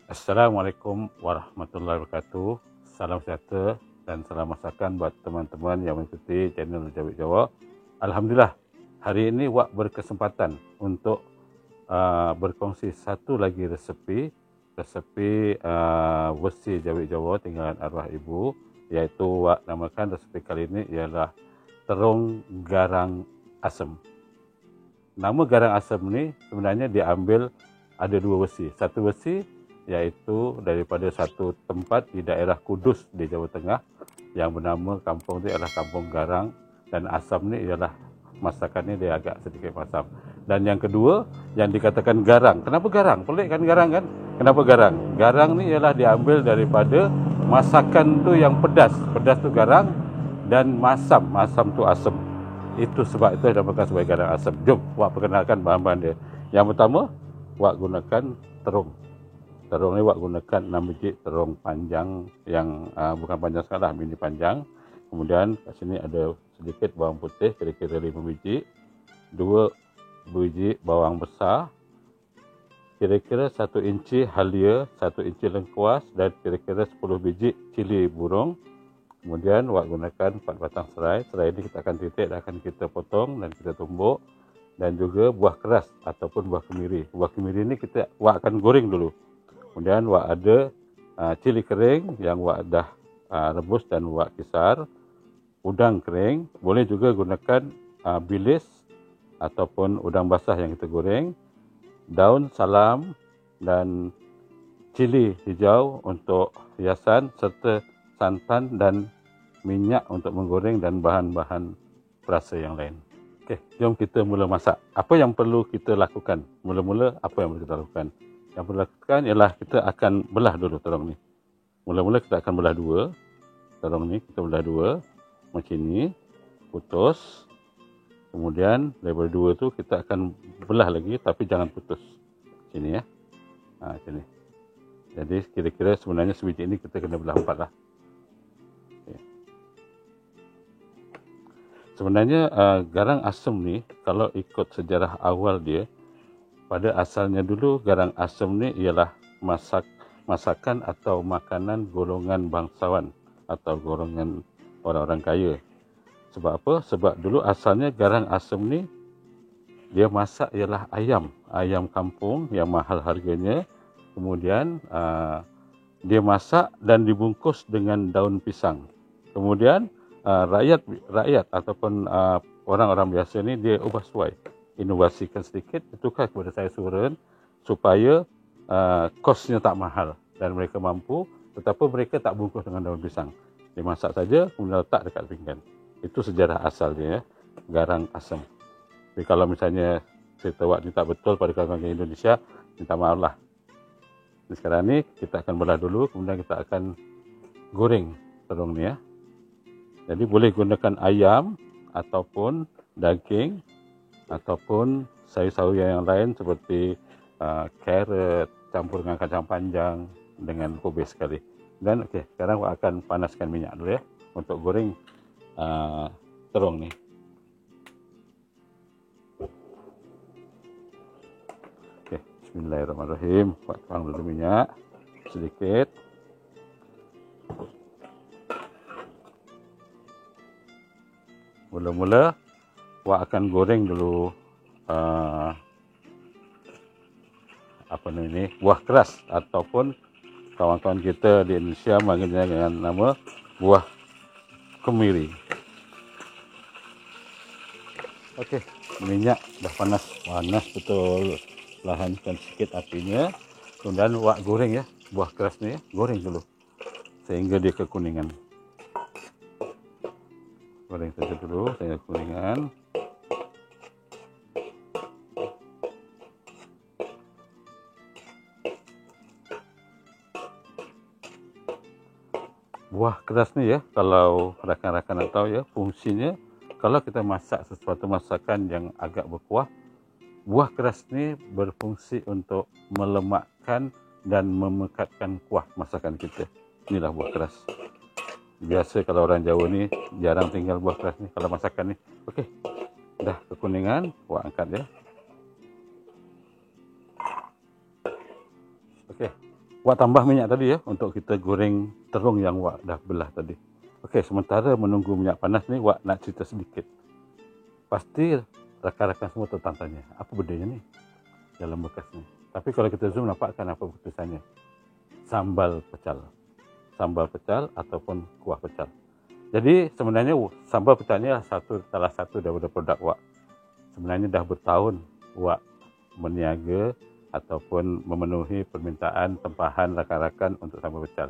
Assalamualaikum warahmatullahi wabarakatuh. Salam sejahtera dan salam masakan buat teman-teman yang mengikuti channel Jawik Jawa. Alhamdulillah, hari ini Wak berkesempatan untuk berkongsi satu lagi resepi versi Jawik Jawa tinggalan arwah ibu, iaitu Wak namakan resepi kali ini ialah terung garang asem. Nama garang asem ni sebenarnya diambil ada dua versi. Satu versi iaitu daripada satu tempat di daerah Kudus di Jawa Tengah yang bernama kampung itu ialah Kampung Garang, dan asam ni ialah masakannya dia agak sedikit masam. Dan yang kedua yang dikatakan garang. Kenapa garang? Pelik kan garang kan? Kenapa garang? Garang ni ialah diambil daripada masakan tu yang pedas. Pedas tu garang dan masam tu asam. Itu sebab itu dinamakan sebagai garang asam. Jom Wak perkenalkan bahan-bahan dia. Yang pertama, Wak gunakan terung. Terung ni Wak gunakan 6 biji terung panjang yang bukan panjang sangat lah, mini panjang. Kemudian kat sini ada sedikit bawang putih, kira-kira 5 biji. 2 biji bawang besar, kira-kira 1 inci halia, 1 inci lengkuas, dan kira-kira 10 biji cili burung. Kemudian Wak gunakan 4 batang serai. Serai ini kita akan titik dan akan kita potong dan kita tumbuk. Dan juga buah keras ataupun buah kemiri. Buah kemiri ini Wak akan goreng dulu. Kemudian Wak ada cili kering yang Wak dah rebus dan Wak kisar. Udang kering, boleh juga gunakan bilis ataupun udang basah yang kita goreng. Daun salam dan cili hijau untuk hiasan, serta santan dan minyak untuk menggoreng dan bahan-bahan perasa yang lain. Okey, jom kita mula masak. Apa yang perlu kita lakukan? Mula-mula apa yang perlu kita lakukan? Yang perlu lakukan ialah kita akan belah dulu terung ni. Mula-mula kita akan belah dua. Terung ni kita belah dua. Macam ni. Putus. Kemudian daripada dua tu kita akan belah lagi tapi jangan putus. Macam ni ya. Macam ni. Jadi kira-kira sebenarnya sebiji ni kita kena belah 4 lah. Okay. Sebenarnya garang asem ni kalau ikut sejarah awal dia, pada asalnya dulu garang asem ni ialah masakan atau makanan golongan bangsawan atau golongan orang-orang kaya. Sebab apa? Sebab dulu asalnya garang asem ni dia masak ialah ayam kampung yang mahal harganya. Kemudian dia masak dan dibungkus dengan daun pisang. Kemudian rakyat ataupun orang-orang biasa ni dia ubah suai, inovasikan sedikit, tukar kepada saya suren supaya kosnya tak mahal dan mereka mampu, tetapi mereka tak bungkus dengan daun pisang. Dimasak saja kemudian letak dekat pinggan. Itu sejarah asal dia, garang asem. Jadi kalau misalnya cerita Wak ni tak betul pada kawan-kawan Indonesia, minta maaf lah. Sekarang ni kita akan belah dulu, kemudian kita akan goreng terung ni ya. Jadi boleh gunakan ayam ataupun daging ataupun sayur-sayur yang lain seperti carrot campur dengan kacang panjang dengan kubis sekali. Dan okey, sekarang Wak akan panaskan minyak dulu ya untuk goreng terung ni. Okey, bismillahirrahmanirrahim. Wak tuang dulu minyak sedikit. Mula-mula Wak akan goreng dulu buah keras ataupun kawan-kawan kita di Indonesia panggilnya dengan nama buah kemiri. Okey, minyak dah panas betul. Lahankan sikit apinya. Kemudian Wak goreng ya buah keras ni ya. Goreng dulu sehingga dia kekuningan. Goreng saja dulu sehingga kekuningan. Buah keras ni ya, kalau rakan-rakan nak tahu ya, fungsinya kalau kita masak sesuatu masakan yang agak berkuah, buah keras ni berfungsi untuk melemakkan dan memekatkan kuah masakan kita. Inilah buah keras. Biasa kalau orang Jawa ni jarang tinggal buah keras ni kalau masakan ni. Okey, dah kekuningan, Wak angkat ya. Okey, Wak tambah minyak tadi ya untuk kita goreng terung yang wak dah belah tadi. Okey, sementara menunggu minyak panas ni, wak nak cerita sedikit. Pasti rakan-rakan semua tertanya, apa bedanya ni dalam bekas ni. Tapi kalau kita zoom nampakkan apa tulisannya. Sambal pecal. Sambal pecal ataupun kuah pecal. Jadi sebenarnya sambal pecal ni salah satu daripada produk wak. Sebenarnya dah bertahun wak meniaga ataupun memenuhi permintaan tempahan rakan-rakan untuk sambal pecal.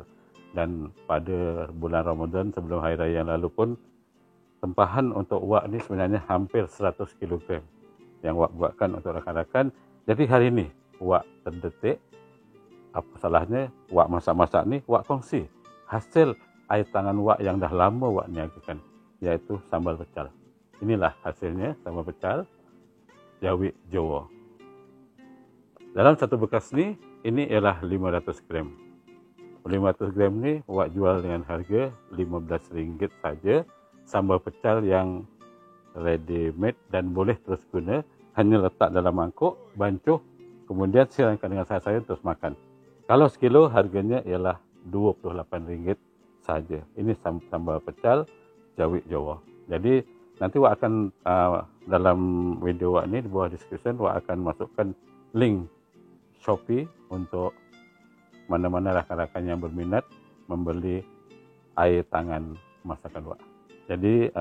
Dan pada bulan Ramadan sebelum Hari Raya yang lalu pun, tempahan untuk wak ni sebenarnya hampir 100 kg yang wak buatkan untuk rakan-rakan. Jadi hari ni wak terdetik, apa salahnya wak masak-masak ni wak kongsi hasil air tangan wak yang dah lama wak niagakan, iaitu sambal pecal. Inilah hasilnya sambal pecal Jawik Jawa. Dalam satu bekas ni, ini ialah 500 gram. 500 gram ni wak jual dengan harga RM15 saja. Sambal pecal yang ready made dan boleh terus guna, hanya letak dalam mangkuk, bancuh, kemudian siramkan dengan sayur-sayur terus makan. Kalau sekilo harganya ialah RM28 saja. Ini sambal pecal Jawik Jawa. Jadi nanti wak akan dalam video wak ni di bawah description wak akan masukkan link Shopee untuk mana-mana rakan-rakan yang berminat membeli air tangan masakan wak. Jadi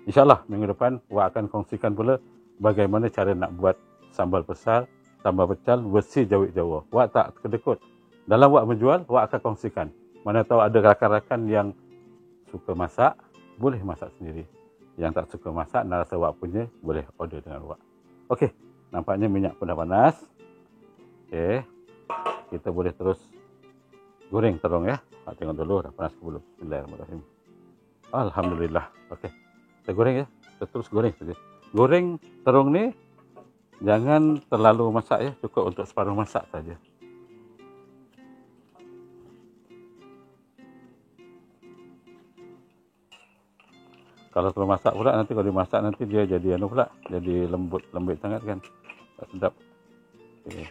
insyaAllah minggu depan wak akan kongsikan pula bagaimana cara nak buat sambal pecal versi Jawik Jawa. Wak tak kedekut. Dalam wak menjual, wak akan kongsikan. Mana tahu ada rakan-rakan yang suka masak, boleh masak sendiri. Yang tak suka masak, nak rasa wak punya, boleh order dengan wak. Okey, nampaknya minyak pun dah panas. Okey, kita boleh terus goreng terung ya. Tengok dulu dah panas ke belum. Bismillahirrahmanirrahim. Alhamdulillah. Okey, kita goreng ya. Kita terus goreng saja. Goreng terung ni jangan terlalu masak ya, cukup untuk separuh masak saja. Kalau terlalu masak pula, nanti kalau dimasak nanti dia jadi pula, jadi lembut sangat kan, tak sedap. Okey.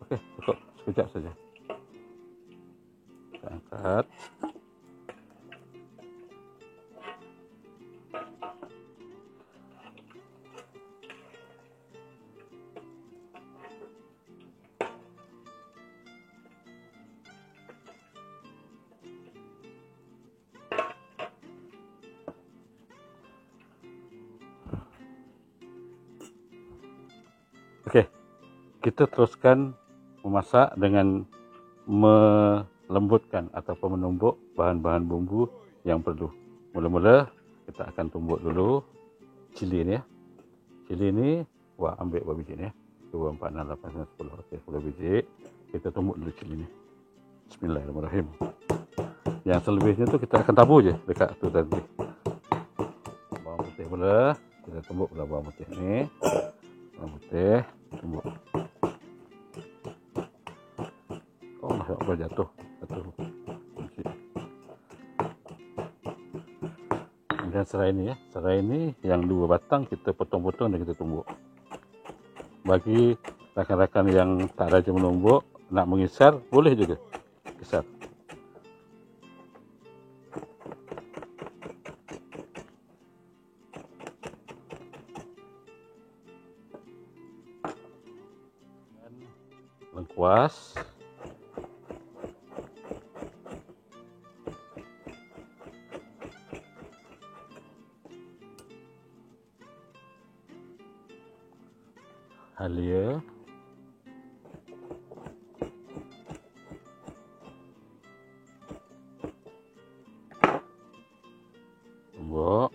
Okey, cukup sekejap saja. Kita angkat. Okey, kita teruskan memasak dengan melembutkan ataupun menumbuk bahan-bahan bumbu yang perlu. Mula-mula kita akan tumbuk dulu cili ni ya. Cili ni wah ambil berapa biji ni ya? 2, 4, 6, 8, 9, 10. Okey, 10 biji. Kita tumbuk dulu cili ni. Bismillahirrahmanirrahim. Yang selebihnya tu kita akan tabur je dekat tu tadi. Bawang putih pula, kita tumbuk pula bawang putih ni. Bawang putih tumbuk. Oh, masya Allah, jatuh. Kemudian serai ini ya, serai ini yang 2 batang kita potong-potong dan kita tumbuk. Bagi rakan-rakan yang tak rajin menumbuk, nak mengisar boleh juga kisar. Lengkuas, halia, tumbuk,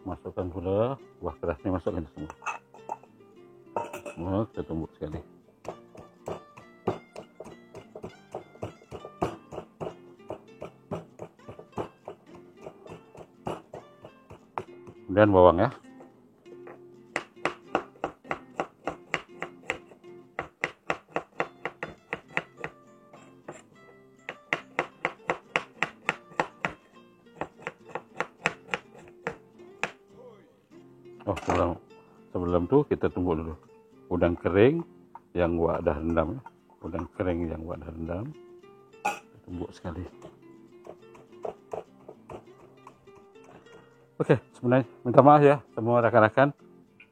masukkan pula buah keras ni, masukkan semua. Semua kita tumbuk sekali. Kemudian bawang ya. sebelum tu kita tunggu dulu udang kering yang wak dah rendam. Udang kering yang wak dah rendam. Kita tumbuk sekali. Okey, sebenarnya minta maaf ya semua rakan-rakan.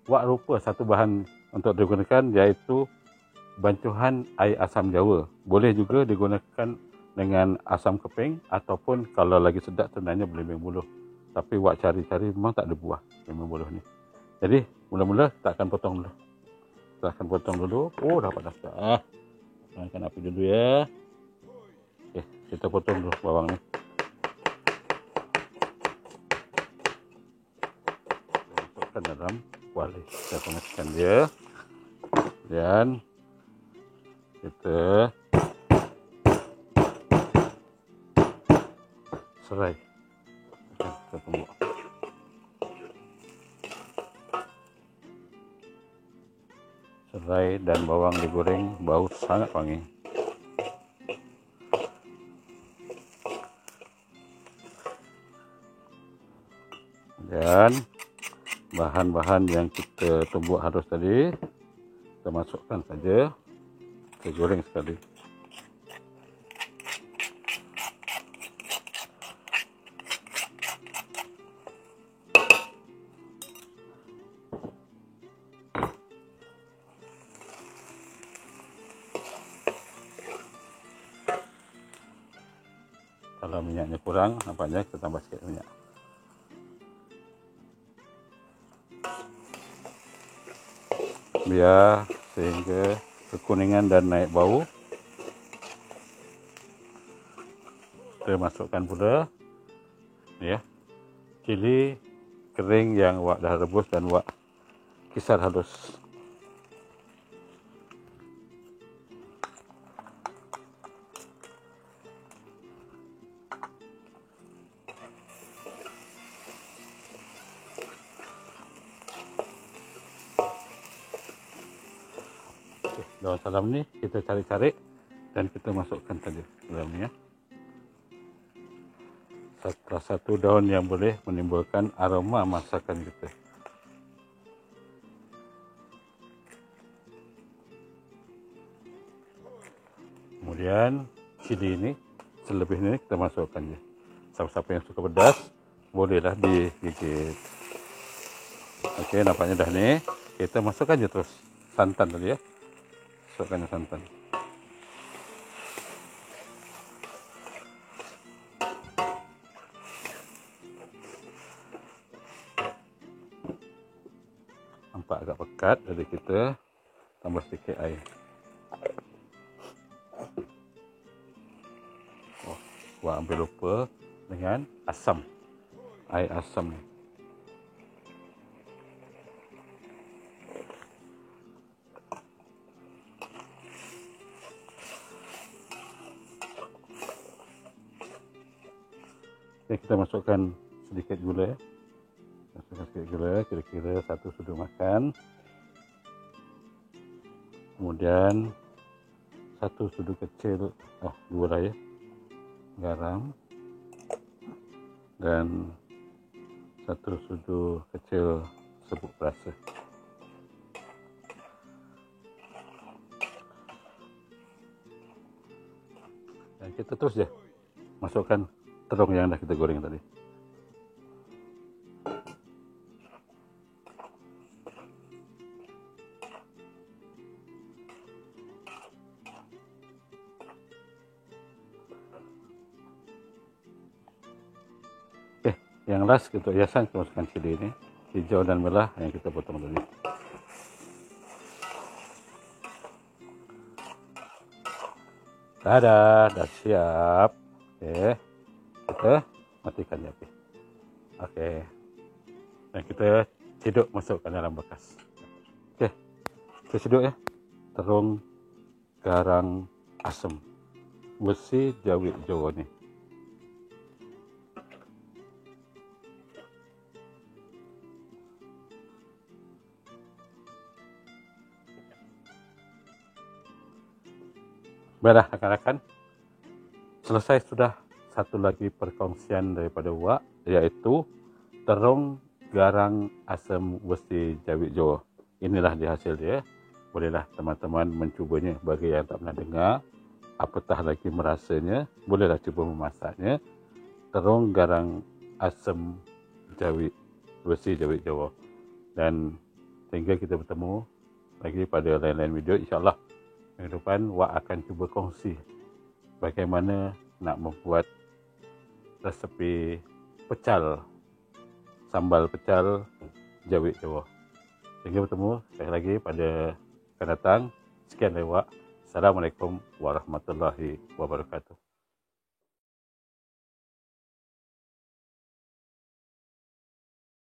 Wak lupa satu bahan untuk digunakan, iaitu bancuhan air asam Jawa. Boleh juga digunakan dengan asam keping, ataupun kalau lagi sedap sebenarnya boleh membuluh. Tapi wak cari-cari memang tak ada buah memang buluh ni. Jadi mula-mula kita akan potong dulu. Kita akan potong dulu. Oh, dapat dah. Akan api dulu ya. Okey, kita potong dulu bawang ni. Masukkan dalam kuali. Kita panaskan dia. Dan kita serai. Kita tunggu. Serai dan bawang digoreng, bau sangat wangi. Dan bahan-bahan yang kita tumbuk halus tadi kita masukkan saja. Kita goreng sekali. Kalau minyaknya kurang, nampaknya kita tambah sikit minyak. Biar sehingga kekuningan dan naik bau. Kita masukkan pula ya, cili kering yang wak dah rebus dan wak kisar halus. Daun salam ni kita cari-cari dan kita masukkan saja dalam ni ya. Salah satu daun yang boleh menimbulkan aroma masakan kita. Kemudian cili ini selebihnya kita masukkan je. Siapa-siapa yang suka pedas bolehlah digigit. Okey, nampaknya dah ni. Kita masukkan je terus santan tadi ya. Masukkan santan. Nampak agak pekat, jadi kita tambah sedikit air. Wah, hampir lupa dengan asam. Air asam ni. Kita masukkan sedikit gula ya. Masukkan sedikit gula, kira-kira 1 sudu makan. Kemudian 1 sudu kecil, 2 lah ya, garam. Dan 1 sudu kecil serbuk perasa. Dan kita terus je masukkan terung yang dah kita goreng tadi. Okey, yang last kita hiasan, kita masukkan cili ini, hijau dan merah yang kita potong tadi. Dah siap. Okey. Kita matikan api. Okey. Dan kita cedok masukkan dalam bekas. Okey. Kita cedok ya. Terung garang asam besi Jawi Jawa ni. Baiklah rakan-rakan. Selesai sudah satu lagi perkongsian daripada wak, iaitu terung garang asam besi Jawi Jawa. inilah dia hasil dia. Bolehlah teman-teman mencubanya. Bagi yang tak pernah dengar, apatah lagi merasanya, bolehlah cuba memasaknya. Terung garang asam jawik bersih jawik Jawa. Dan sehingga kita bertemu lagi pada lain-lain video, insyaAllah minggu depan Wak akan cuba kongsi bagaimana nak membuat resepi pecal, sambal pecal jawik Jawa. Sehingga bertemu sekali lagi pada akan datang. Sekian dari Wak. Assalamualaikum warahmatullahi wabarakatuh.